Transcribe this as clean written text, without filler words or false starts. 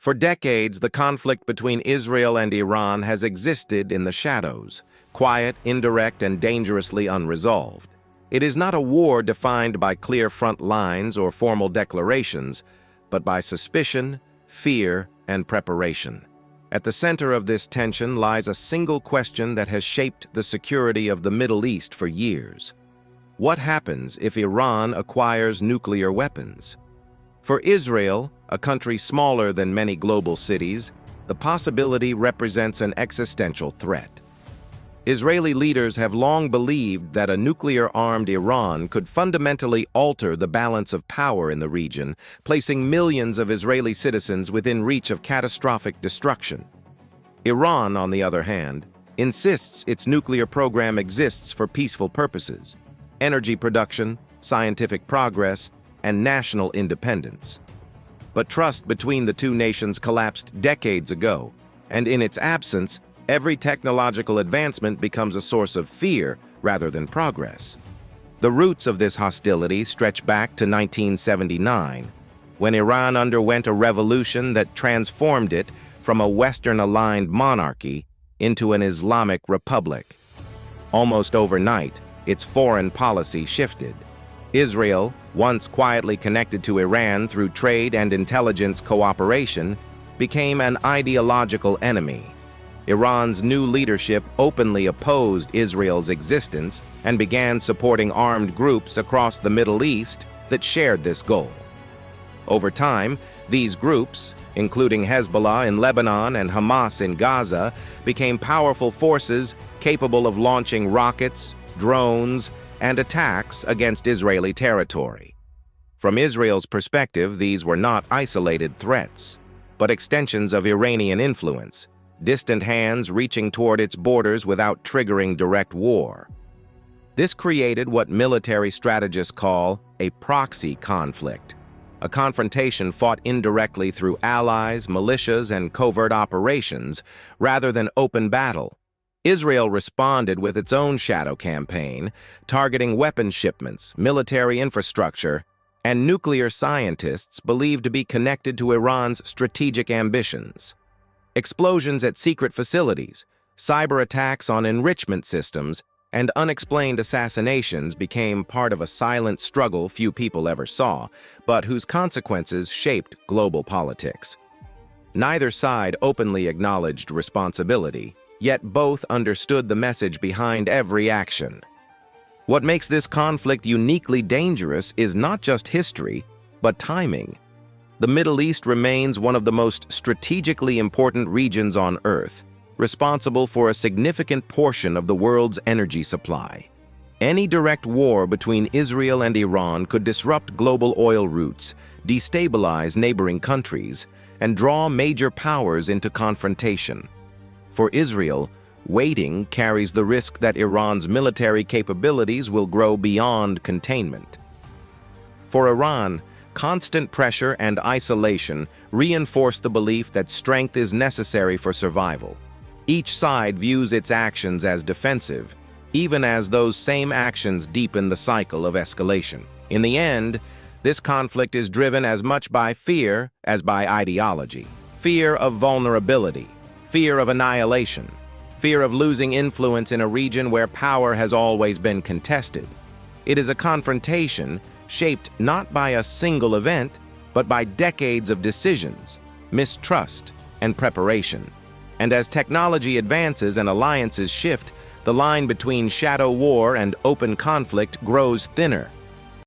For decades, the conflict between Israel and Iran has existed in the shadows, quiet, indirect, and dangerously unresolved. It is not a war defined by clear front lines or formal declarations, but by suspicion, fear, and preparation. At the center of this tension lies a single question that has shaped the security of the Middle East for years. What happens if Iran acquires nuclear weapons? For Israel, a country smaller than many global cities, the possibility represents an existential threat. Israeli leaders have long believed that a nuclear-armed Iran could fundamentally alter the balance of power in the region, placing millions of Israeli citizens within reach of catastrophic destruction. Iran, on the other hand, insists its nuclear program exists for peaceful purposes: energy production, scientific progress, and national independence. But trust between the two nations collapsed decades ago, and in its absence, every technological advancement becomes a source of fear rather than progress. The roots of this hostility stretch back to 1979, when Iran underwent a revolution that transformed it from a Western-aligned monarchy into an Islamic republic. Almost overnight, its foreign policy shifted. Israel, once quietly connected to Iran through trade and intelligence cooperation, became an ideological enemy. Iran's new leadership openly opposed Israel's existence and began supporting armed groups across the Middle East that shared this goal. Over time, these groups, including Hezbollah in Lebanon and Hamas in Gaza, became powerful forces capable of launching rockets, drones, and attacks against Israeli territory. From Israel's perspective, these were not isolated threats, but extensions of Iranian influence, distant hands reaching toward its borders without triggering direct war. This created what military strategists call a proxy conflict, a confrontation fought indirectly through allies, militias, and covert operations, rather than open battle. Israel responded with its own shadow campaign, targeting weapons shipments, military infrastructure, and nuclear scientists believed to be connected to Iran's strategic ambitions. Explosions at secret facilities, cyberattacks on enrichment systems, and unexplained assassinations became part of a silent struggle few people ever saw, but whose consequences shaped global politics. Neither side openly acknowledged responsibility, yet both understood the message behind every action. What makes this conflict uniquely dangerous is not just history, but timing. The Middle East remains one of the most strategically important regions on Earth, responsible for a significant portion of the world's energy supply. Any direct war between Israel and Iran could disrupt global oil routes, destabilize neighboring countries, and draw major powers into confrontation. For Israel, waiting carries the risk that Iran's military capabilities will grow beyond containment. For Iran, constant pressure and isolation reinforce the belief that strength is necessary for survival. Each side views its actions as defensive, even as those same actions deepen the cycle of escalation. In the end, this conflict is driven as much by fear as by ideology. Fear of vulnerability, fear of annihilation, fear of losing influence in a region where power has always been contested. It is a confrontation shaped not by a single event, but by decades of decisions, mistrust, and preparation. And as technology advances and alliances shift, the line between shadow war and open conflict grows thinner.